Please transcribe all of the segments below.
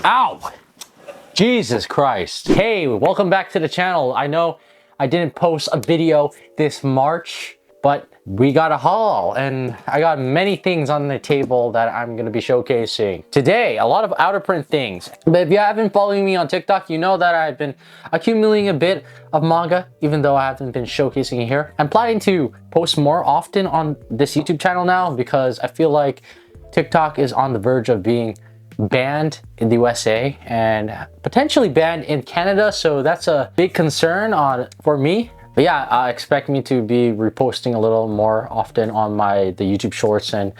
Ow! Jesus Christ. Hey, welcome back to the channel. I know I didn't post a video this March, but we got a haul and I got many things on the table that I'm going to be showcasing. Today, a lot of outer print things. But if you haven't followed me on TikTok, you know that I've been accumulating a bit of manga, even though I haven't been showcasing it here. I'm planning to post more often on this YouTube channel now because I feel like TikTok is on the verge of being banned in the USA and potentially banned in Canada, so that's a big concern for me. But yeah, expect me to be reposting a little more often on the YouTube shorts and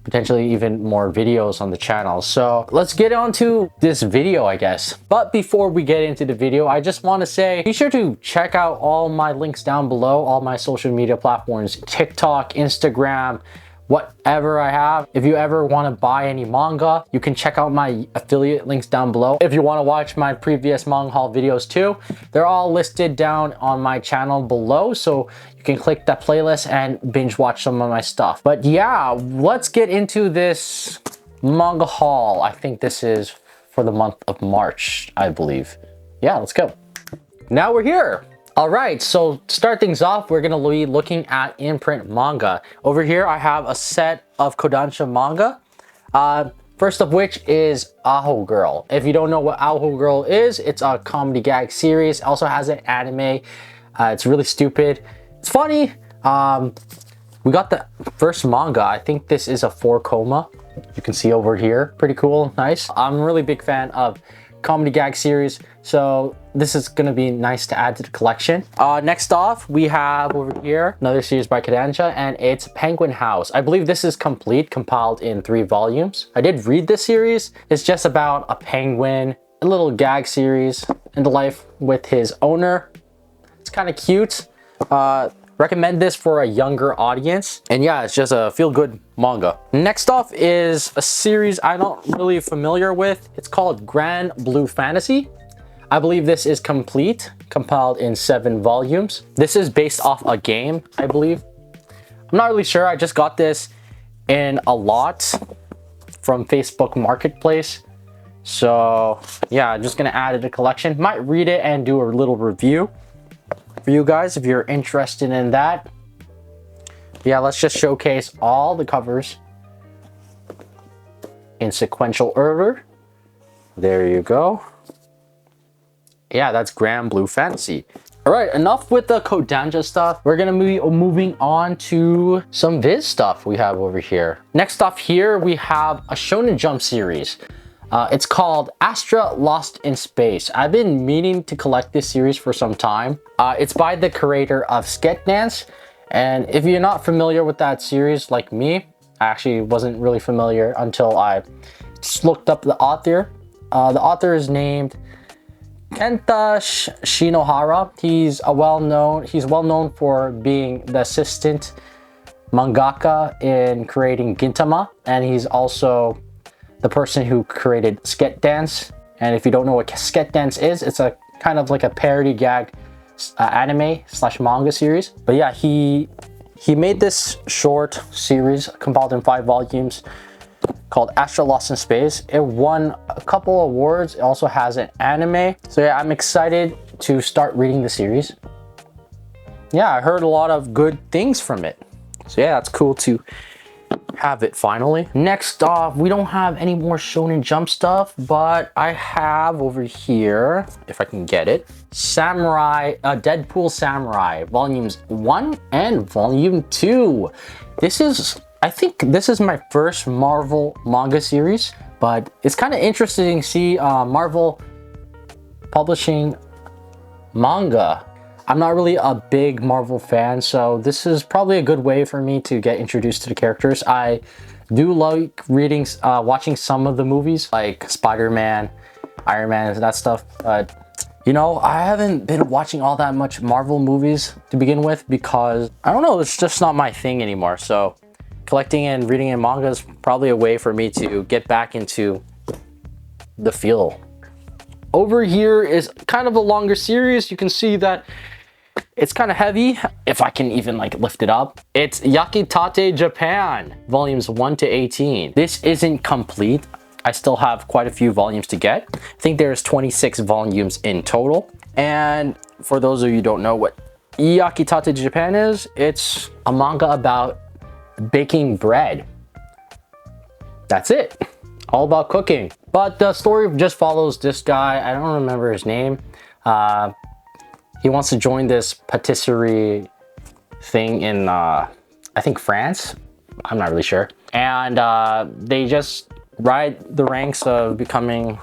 potentially even more videos on the channel. So let's get on to this video, I guess. But before we get into the video, I just want to say be sure to check out all my links down below, all my social media platforms, TikTok, Instagram, whatever I have. If you ever want to buy any manga, you can check out my affiliate links down below. If you want to watch my previous manga haul videos too, they're all listed down on my channel below, so you can click that playlist and binge watch some of my stuff. But yeah, let's get into this manga haul. I think this is for the month of March, I believe. Yeah, let's go. Now we're here. All right, so to start things off, we're gonna be looking at in-print manga. Over here, I have a set of Kodansha manga. First of which is Aho Girl. If you don't know what Aho Girl is, it's a comedy gag series. It also has an anime. It's really stupid. It's funny. We got the first manga. I think this is a 4-koma. You can see over here. Pretty cool, nice. I'm a really big fan of comedy gag series, so this is gonna be nice to add to the collection. Next off, we have over here another series by Kodansha, and it's Penguin House. I believe this is complete, compiled in 3 volumes. I did read this series. It's just about a penguin, a little gag series, and the life with his owner. It's kind of cute. Recommend this for a younger audience. And yeah, it's just a feel-good manga. Next off is a series I'm not really familiar with. It's called Grand Blue Fantasy. I believe this is complete, compiled in 7 volumes. This is based off a game, I believe. I'm not really sure. I just got this in a lot from Facebook Marketplace. So yeah, I'm just gonna add it to the collection. Might read it and do a little review for you guys if you're interested in that. Yeah, let's just showcase all the covers in sequential order. There you go. Yeah, that's Grand Blue Fantasy. All right, enough with the Kodansha stuff. We're gonna be moving on to some Viz stuff we have over here. Next off here, we have a Shonen Jump series. It's called Astra Lost in Space. I've been meaning to collect this series for some time. It's by the creator of Sketch Dance. And if you're not familiar with that series like me, I actually wasn't really familiar until I just looked up the author. The author is named Kenta Shinohara. He's well known for being the assistant mangaka in creating Gintama, and he's also the person who created Sketch Dance. And if you don't know what Sketch Dance is, it's a kind of like a parody gag anime / manga series. But yeah, he made this short series compiled in 5 volumes called Astra Lost in Space. It won a couple awards. It also has an anime. So yeah, I'm excited to start reading the series. Yeah, I heard a lot of good things from it. So yeah, that's cool to have it finally. Next off, we don't have any more Shonen Jump stuff, but I have over here, if I can get it, Deadpool Samurai volumes 1 and volume 2. I think this is my first Marvel manga series, but it's kind of interesting to see Marvel publishing manga. I'm not really a big Marvel fan, so this is probably a good way for me to get introduced to the characters. I do like reading, watching some of the movies like Spider-Man, Iron Man, and that stuff. But you know, I haven't been watching all that much Marvel movies to begin with because I don't know, it's just not my thing anymore. So collecting and reading in manga is probably a way for me to get back into the feel. Over here is kind of a longer series. You can see that it's kind of heavy, if I can even like lift it up. It's Yakitate Japan, volumes 1 to 18. This isn't complete. I still have quite a few volumes to get. I think there's 26 volumes in total. And for those of you who don't know what Yakitate Japan is, it's a manga about baking bread. That's it. All about cooking. But the story just follows this guy. I don't remember his name. He wants to join this patisserie thing in, I think, France. I'm not really sure. And they just ride the ranks of becoming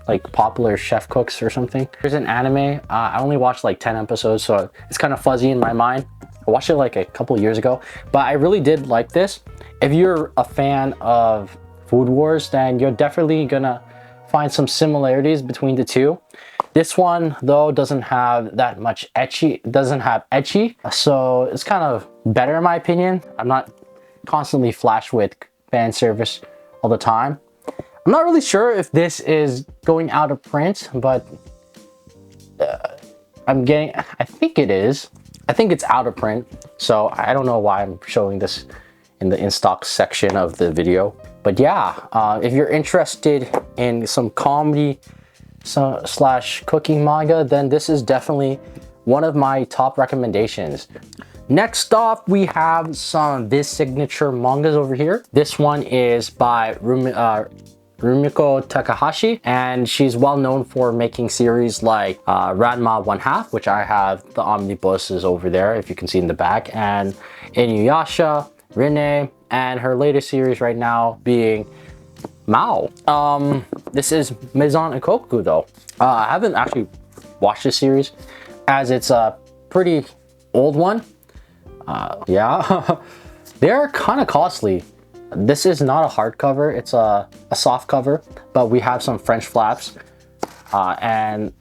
like popular chef cooks or something. There's an anime. I only watched like 10 episodes, so it's kind of fuzzy in my mind. I watched it like a couple years ago, but I really did like this. If you're a fan of Food Wars, then you're definitely gonna find some similarities between the two. This one though doesn't have that much ecchi, so it's kind of better in my opinion. I'm not constantly flashed with fan service all the time. I'm not really sure if this is going out of print, but I think it is. I think it's out of print, so I don't know why I'm showing this in the in-stock section of the video. But yeah, if you're interested in some comedy slash cooking manga, then this is definitely one of my top recommendations. Next off, we have some Viz signature mangas over here. This one is by Rumiko Takahashi, and she's well known for making series like Ranma 1/2, which I have the omnibuses over there, if you can see in the back, and Inuyasha, Rene, and her latest series right now being Mao. This is Maison Ikoku though. I haven't actually watched this series as it's a pretty old one. Yeah, they're kind of costly. This is not a hardcover, it's a soft cover, but we have some French flaps and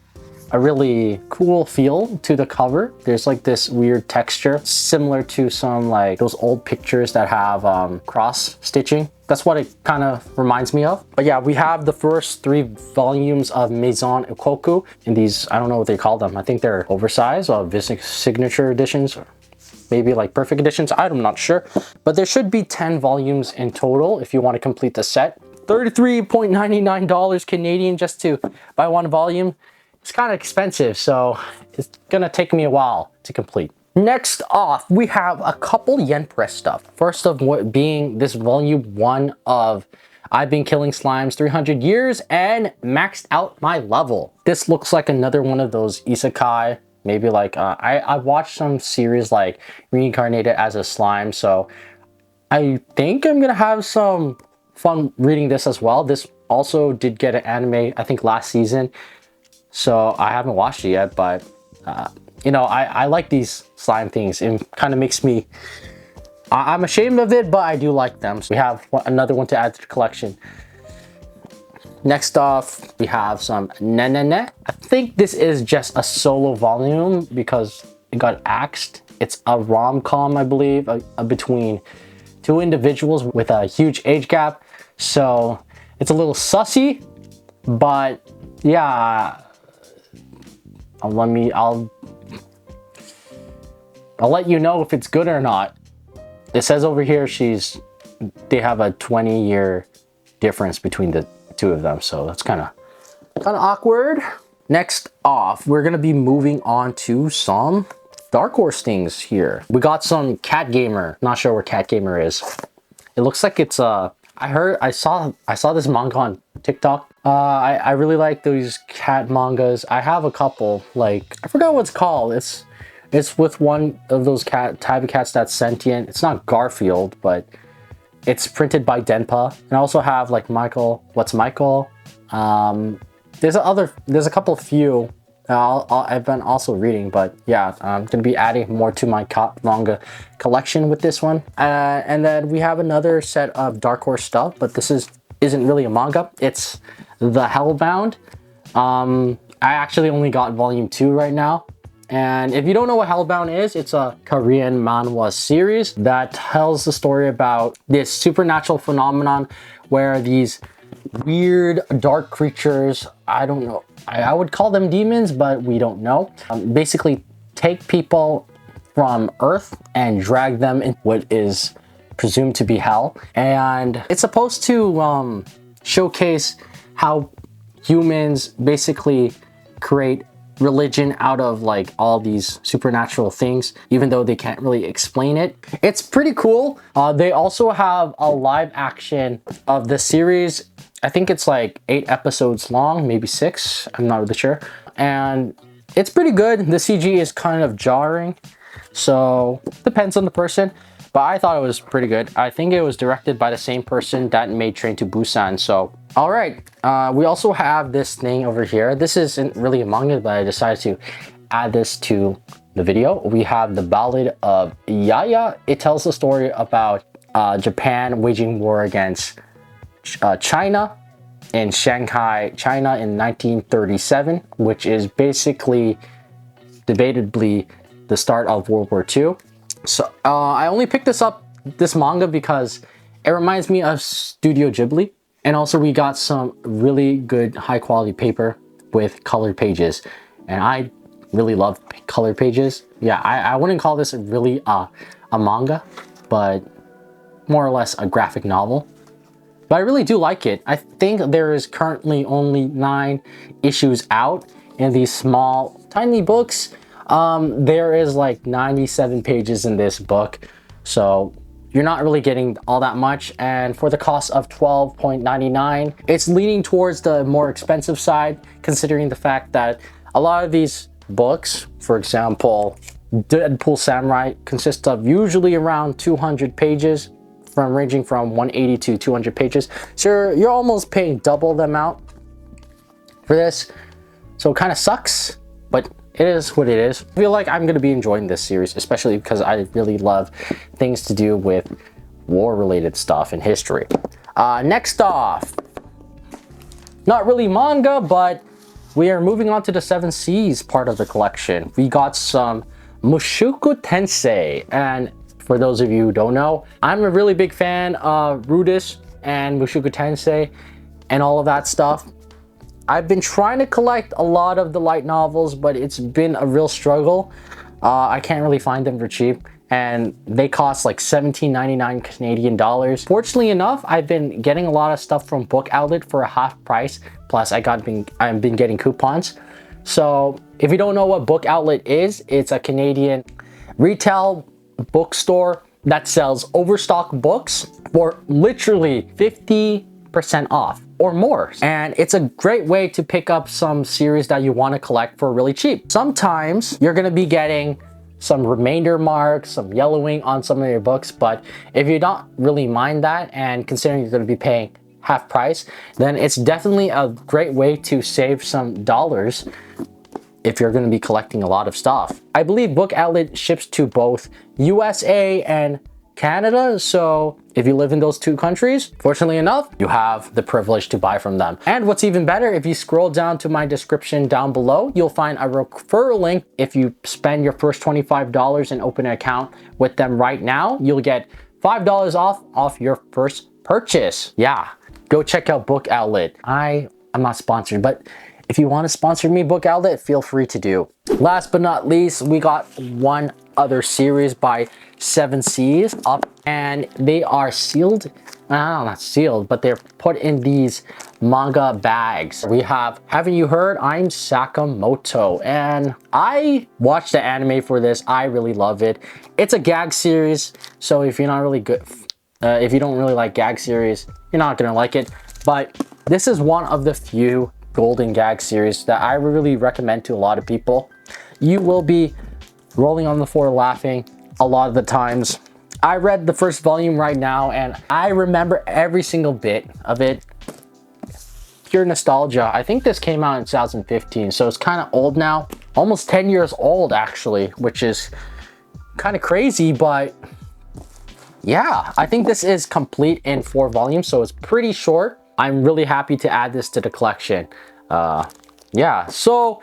a really cool feel to the cover. There's like this weird texture similar to some like those old pictures that have cross stitching. That's what it kind of reminds me of. But yeah, we have the first 3 volumes of Maison Ikoku in these, I don't know what they call them. I think they're oversized or signature editions, or maybe like perfect editions. I'm not sure. But there should be 10 volumes in total if you want to complete the set. $33.99 Canadian just to buy 1 volume. It's kind of expensive, so it's gonna take me a while to complete. Next off, we have a couple yen press stuff. First of what being this volume 1 of I've Been Killing Slimes 300 Years and Maxed Out My Level. This looks like another one of those isekai. Maybe like, I watched some series like Reincarnated as a slime, so I think I'm gonna have some fun reading this as well. This also did get an anime, I think last season. So I haven't watched it yet, but you know, I like these slime things. It kind of makes me, I'm ashamed of it, but I do like them. So we have another one to add to the collection. Next off, we have some Nenene. I think this is just a solo volume because it got axed. It's a rom-com, I believe, between 2 individuals with a huge age gap. So it's a little sussy, but yeah, I'll let you know if it's good or not. It says over here they have a 20-year difference between the 2 of them, so that's kind of awkward. Next off, we're gonna be moving on to some Dark Horse things here. We got some Cat Gamer. Not sure where Cat Gamer is. It looks like it's I saw this manga on TikTok. I really like those cat mangas. I have a couple, like I forgot what it's called. It's with one of those type of cats that's sentient. It's not Garfield, but it's printed by Denpa. And I also have like Michael. What's Michael? There's a couple few I've been also reading, but yeah, I'm gonna be adding more to my manga collection with this one. And then we have another set of Dark Horse stuff, but this isn't really a manga. It's The Hellbound. I actually only got volume 2 right now. And if you don't know what Hellbound is, it's a Korean manhwa series that tells the story about this supernatural phenomenon where these weird dark creatures, I don't know, I would call them demons, but we don't know, basically take people from Earth and drag them in what is presumed to be hell. And it's supposed to showcase how humans basically create religion out of like all these supernatural things, even though they can't really explain it. It's pretty cool. They also have a live action of the series. I think it's like 8 episodes long, maybe 6, I'm not really sure. And it's pretty good. The CG is kind of jarring, so depends on the person. But I thought it was pretty good. I think it was directed by the same person that made Train to Busan. So, all right. We also have this thing over here. This isn't really a manga, but I decided to add this to the video. We have the Ballad of Yaya. It tells the story about Japan waging war against China in Shanghai, China in 1937, which is basically debatably the start of World War II. So I only picked this manga because it reminds me of Studio Ghibli, and also we got some really good high quality paper with colored pages, and I really love colored pages. Yeah, I wouldn't call this really a manga, but more or less a graphic novel. But I really do like it. I think there is currently only 9 issues out in these small tiny books. There is like 97 pages in this book, so you're not really getting all that much. And for the cost of $12.99, it's leaning towards the more expensive side, considering the fact that a lot of these books, for example, Deadpool Samurai, consist of usually around 200 pages, ranging from 180 to 200 pages. So you're almost paying double the amount for this. So it kind of sucks, but it is what it is. I feel like I'm going to be enjoying this series, especially because I really love things to do with war-related stuff and history. Next off, not really manga, but we are moving on to the 7 Seas part of the collection. We got some Mushoku Tensei, and for those of you who don't know, I'm a really big fan of Rudis and Mushoku Tensei and all of that stuff. I've been trying to collect a lot of the light novels, but it's been a real struggle. I can't really find them for cheap, and they cost like $17.99 Canadian dollars. Fortunately enough, I've been getting a lot of stuff from Book Outlet for a half price. Plus, I've been getting coupons. So if you don't know what Book Outlet is, it's a Canadian retail bookstore that sells overstock books for literally 50% off or more, and it's a great way to pick up some series that you want to collect for really cheap. Sometimes you're going to be getting some remainder marks, some yellowing on some of your books, but if you don't really mind that, and considering you're going to be paying half price, then it's definitely a great way to save some dollars if you're going to be collecting a lot of stuff. I believe Book Outlet ships to both USA and Canada, so if you live in those 2 countries, fortunately enough, you have the privilege to buy from them. And what's even better, if you scroll down to my description down below, you'll find a referral link. If you spend your first $25 and open an account with them right now, you'll get $5 off your first purchase. Yeah, go check out Book Outlet. I'm not sponsored, but if you want to sponsor me, Book Outlet, feel free to do. Last but not least, we got one other series by 7 Seas up, and they are sealed. Not sealed, but they're put in these manga bags. We have Haven't You Heard? I'm Sakamoto, and I watched the anime for this. I really love it. It's a gag series, so if you're not really good, if you don't really like gag series, you're not gonna like it. But this is one of the few golden gag series that I really recommend to a lot of people. You will be rolling on the floor laughing a lot of the times. I read the first volume right now, and I remember every single bit of it. Pure nostalgia. I think this came out in 2015, so it's kind of old now. Almost 10 years old, actually, which is kind of crazy, but yeah, I think this is complete in 4 volumes, so it's pretty short. I'm really happy to add this to the collection. Yeah, so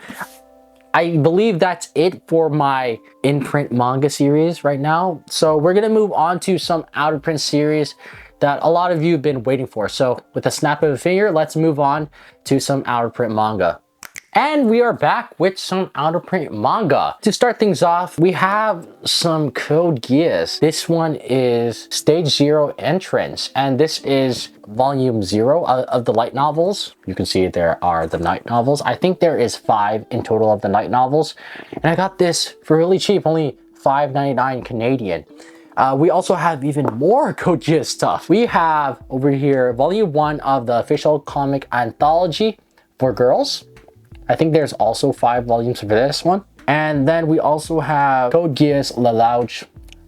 I believe that's it for my in-print manga series right now. So we're gonna move on to some out-of-print series that a lot of you have been waiting for. So with a snap of a finger, let's move on to some out-of-print manga. And we are back with some out of print manga. To start things off, we have some Code Geass. This one is Stage 0 Entrance, and this is volume 0 of the light novels. You can see there are the light novels. I think there is 5 in total of the light novels. And I got this for really cheap, only $5.99 Canadian. We also have even more Code Geass stuff. We have over here volume 1 of the official comic anthology for girls. I think there's also 5 volumes for this one. And then we also have Code Geass Lelouch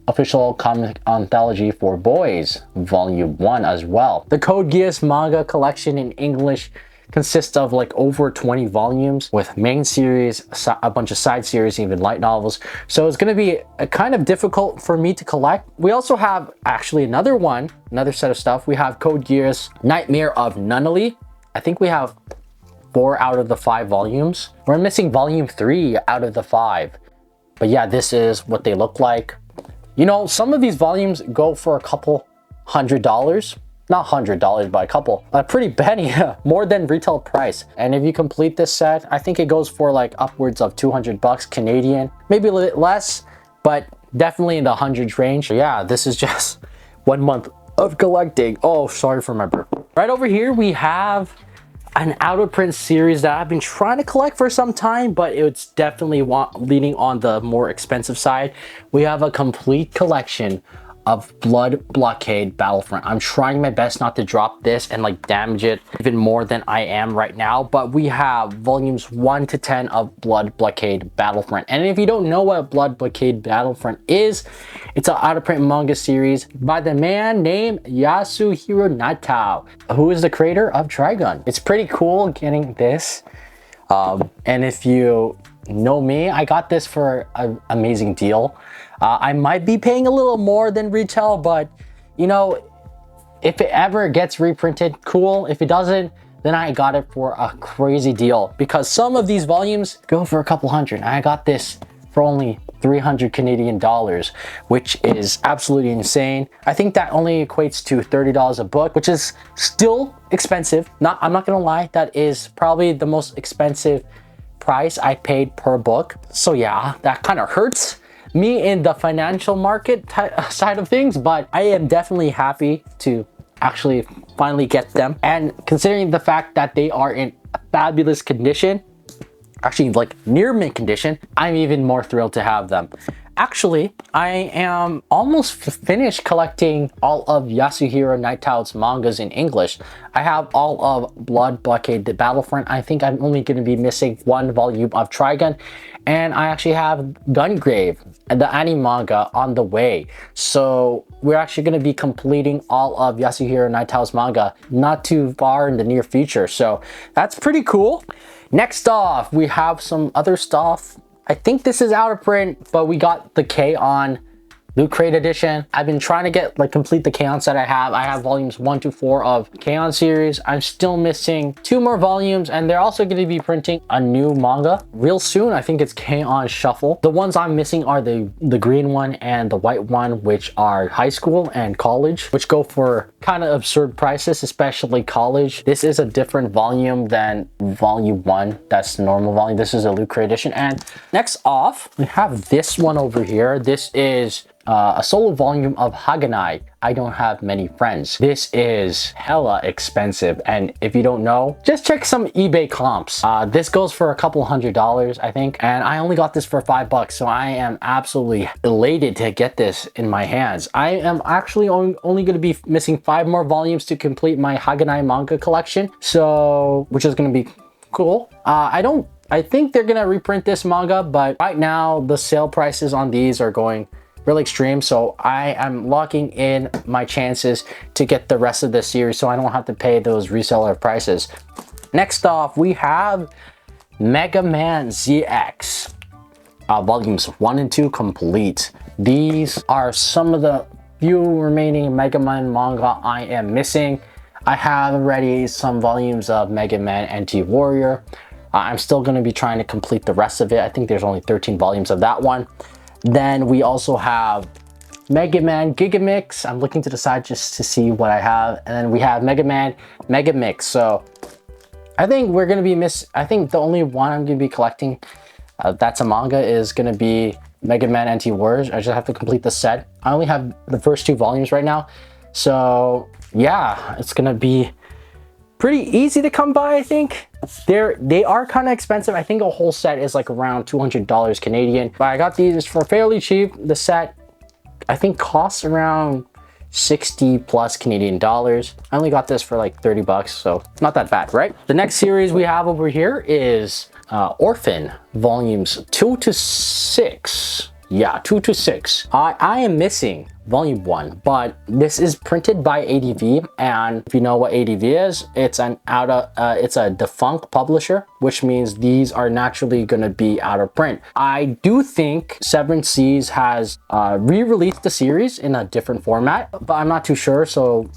official comic anthology for boys, volume 1 as well. The Code Geass manga collection in English consists of like over 20 volumes with main series, a bunch of side series, even light novels. So it's going to be kind of difficult for me to collect. We also have actually another set of stuff. We have Code Geass Nightmare of Nunnally. I think we have 4 out of the 5 volumes. We're missing volume 3 out of the 5. But yeah, this is what they look like. You know, some of these volumes go for a couple $100. Not $100, but a pretty penny, more than retail price. And if you complete this set, I think it goes for like upwards of 200 bucks Canadian, maybe a little bit less, but definitely in the hundreds range. So yeah, this is just 1 month of collecting. Oh, sorry for my burp. Right over here, we have an out of print series that I've been trying to collect for some time, but it's definitely leaning on the more expensive side. We have a complete collection of Blood Blockade Battlefront. I'm trying my best not to drop this and like damage it even more than I am right now, but we have volumes 1 to 10 of Blood Blockade Battlefront. And if you don't know what Blood Blockade Battlefront is, it's an out of print manga series by the man named Yasuhiro Natao, who is the creator of Trigun. It's pretty cool getting this. And if you know me, I got this for an amazing deal. I might be paying a little more than retail, but you know, if it ever gets reprinted, cool. If it doesn't, then I got it for a crazy deal, because some of these volumes go for a couple hundred. I got this for only 300 Canadian dollars, which is absolutely insane. I think that only equates to $30 a book, which is still expensive. I'm not gonna lie, that is probably the most expensive price I paid per book. So yeah, that kind of hurts me in the financial market side of things, but I am definitely happy to actually finally get them. And considering the fact that they are in fabulous condition, actually like near mint condition, I'm even more thrilled to have them. Actually, I am almost finished collecting all of Yasuhiro Natao's mangas in English. I have all of Blood Blockade the Battlefront. I think I'm only going to be missing 1 volume of Trigun, and I actually have Gungrave, the anime manga, on the way. So we're actually going to be completing all of Yasuhiro Natao's manga not too far in the near future. So that's pretty cool. Next off, we have some other stuff. I think this is out of print, but we got the K-On! Loot Crate edition. I've been trying to get complete the K-On! Set I have. I have volumes 1 to 4 of K-On! series. I'm still missing 2 more volumes, and they're also going to be printing a new manga real soon. I think it's K-On! Shuffle. The ones I'm missing are the green one and the white one, which are high school and college, which go for kind of absurd prices, especially college. This is a different volume than volume 1. That's the normal volume. This is a Loot Crate edition. And next off, we have this one over here. This is a solo volume of Haganai, I Don't Have Many Friends. This is hella expensive, and if you don't know, just check some eBay comps. This goes for a couple $100, I think, and I only got this for $5, so I am absolutely elated to get this in my hands. I am actually only going to be missing 5 more volumes to complete my Haganai manga collection, so which is going to be cool. I think they're going to reprint this manga, but right now the sale prices on these are going really extreme, so I am locking in my chances to get the rest of the series so I don't have to pay those reseller prices. Next off, we have Mega Man ZX, volumes 1 and 2 complete. These are some of the few remaining Mega Man manga I am missing. I have already some volumes of Mega Man NT Warrior. I'm still going to be trying to complete the rest of it. I think there's only 13 volumes of that one. Then we also have Mega Man Gigamix. I'm looking to the side just to see what I have. And then we have Mega Man Mega Mix. So I think we're gonna be I think the only one I'm gonna be collecting that's a manga is gonna be Mega Man NT Wars. I just have to complete the set. I only have the first 2 volumes right now. So yeah, it's gonna be pretty easy to come by, I think. They are kind of expensive. I think a whole set is like around $200 Canadian. But I got these for fairly cheap. The set, I think, costs around 60 plus Canadian dollars. I only got this for like 30 bucks, so not that bad, right? The next series we have over here is Orphan volumes 2 to 6. Yeah, 2 to 6. I am missing volume 1, but this is printed by ADV, and if you know what ADV is, it's it's a defunct publisher, which means these are naturally going to be out of print. I do think Seven Seas has re-released the series in a different format, but I'm not too sure, so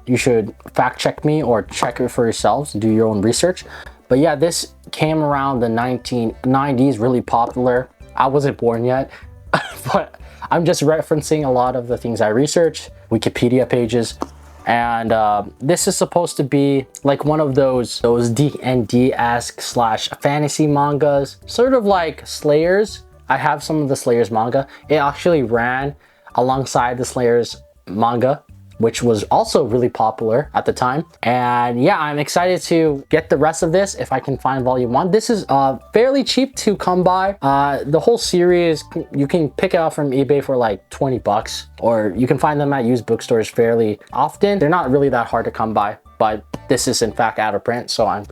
you should fact check me or check it for yourselves, do your own research. But yeah, this came around the 1990s, really popular. I wasn't born yet, but I'm just referencing a lot of the things I researched, Wikipedia pages, and this is supposed to be like one of those D&D-esque slash fantasy mangas, sort of like Slayers. I have some of the Slayers manga. It actually ran alongside the Slayers manga, which was also really popular at the time. And yeah, I'm excited to get the rest of this if I can find volume 1. This is fairly cheap to come by. The whole series, you can pick it up from eBay for like 20 bucks, or you can find them at used bookstores fairly often. They're not really that hard to come by, but this is in fact out of print, so I'm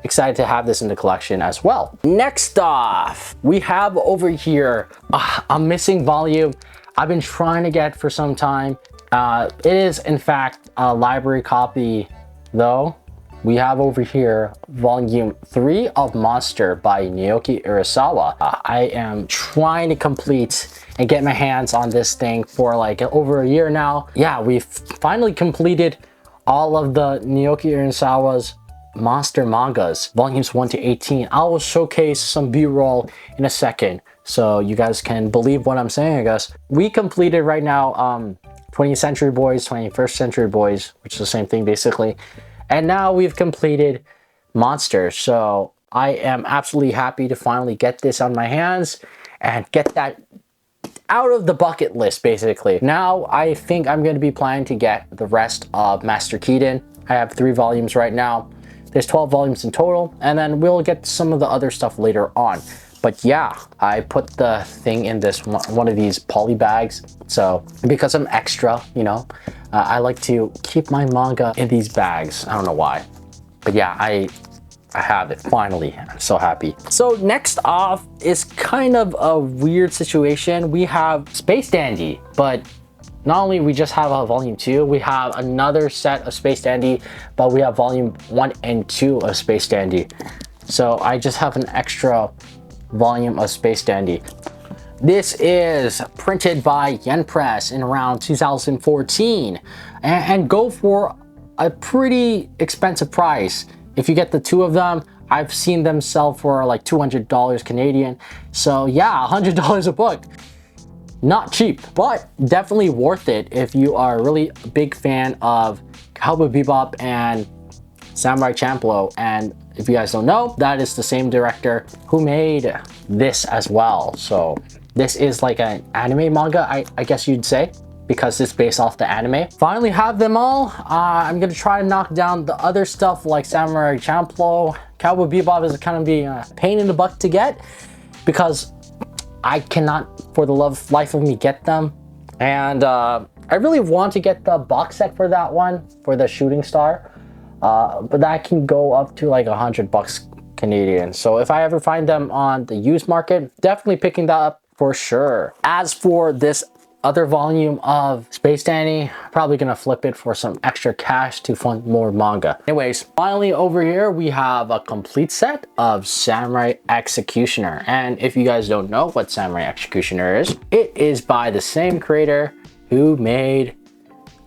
excited to have this in the collection as well. Next off, we have over here a missing volume I've been trying to get for some time. It is in fact a library copy though. We have over here volume 3 of Monster by Naoki Urasawa. I am trying to complete and get my hands on this thing for like over a year now. Yeah, we've finally completed all of the Naoki Urasawa's Monster mangas, volumes 1 to 18. I will showcase some B-roll in a second, so you guys can believe what I'm saying, I guess. We completed right now 20th Century Boys, 21st Century Boys, which is the same thing basically. And now we've completed Monster. So I am absolutely happy to finally get this on my hands and get that out of the bucket list basically. Now I think I'm going to be planning to get the rest of Master Keaton. I have 3 volumes right now. There's 12 volumes in total, and then we'll get some of the other stuff later on. But yeah, I put the thing in this one of these poly bags. So because I'm extra, you know, I like to keep my manga in these bags. I don't know why, but yeah, I have it finally. I'm so happy. So next off is kind of a weird situation. We have Space Dandy, but not only we just have a volume 2, we have another set of Space Dandy, but we have volume 1 and 2 of Space Dandy. So I just have an extra volume of Space Dandy. This is printed by Yen Press in around 2014 and go for a pretty expensive price. If you get the 2 of them, I've seen them sell for like $200 Canadian. So yeah, $100 a book. Not cheap, but definitely worth it if you are a really big fan of Cowboy Bebop and Samurai Champloo. And if you guys don't know, that is the same director who made this as well. So this is like an anime manga, I guess you'd say, because it's based off the anime. Finally have them all. I'm gonna try to knock down the other stuff like Samurai Champloo. Cowboy Bebop is kind of being a pain in the butt to get because I cannot, for the life of me, get them. And I really want to get the box set for that one, for the Shooting Star. But that can go up to like $100 Canadian. So if I ever find them on the used market, definitely picking that up for sure. As for this other volume of Space Dandy, probably gonna flip it for some extra cash to fund more manga. Anyways, finally over here we have a complete set of Samurai Executioner. And if you guys don't know what Samurai Executioner is, it is by the same creator who made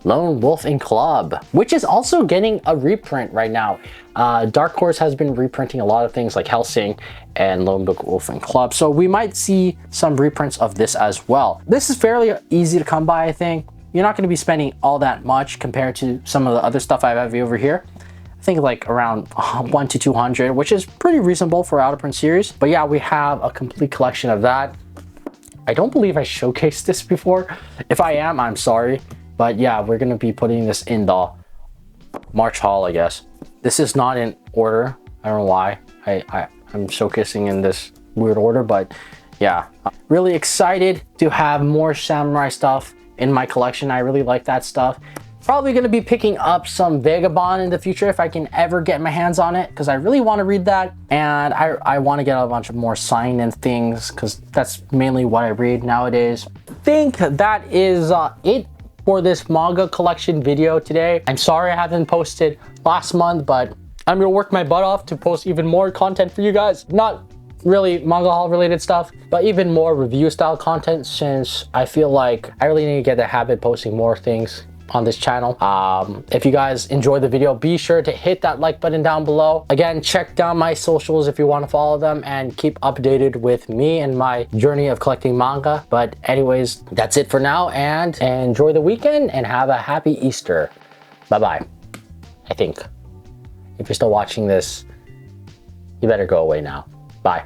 Lone Wolf and Club, which is also getting a reprint right now. Dark Horse has been reprinting a lot of things like Hellsing and Lone Wolf and Club, so we might see some reprints of this as well. This is fairly easy to come by, I think. You're not going to be spending all that much compared to some of the other stuff I have over here. think like around 1 to 200, which is pretty reasonable for out of print series. But yeah, we have a complete collection of that. I don't believe I showcased this before. If I am, I'm sorry. But yeah, we're gonna be putting this in the March haul, I guess. This is not in order. I don't know why I'm showcasing in this weird order, but yeah, really excited to have more samurai stuff in my collection. I really like that stuff. Probably going to be picking up some Vagabond in the future if I can ever get my hands on it, because I really want to read that, and I want to get a bunch of more sign-in things, because that's mainly what I read nowadays. I think that is it for this manga collection video today. I'm sorry I haven't posted last month, but I'm going to work my butt off to post even more content for you guys. Not really manga haul related stuff, but even more review style content, since I feel like I really need to get the habit posting more things on this channel. If you guys enjoyed the video, be sure to hit that like button down below. Again, check down my socials if you want to follow them and keep updated with me and my journey of collecting manga. But anyways, that's it for now, and enjoy the weekend and have a happy Easter. Bye bye. I think if you're still watching this, you better go away now. Bye.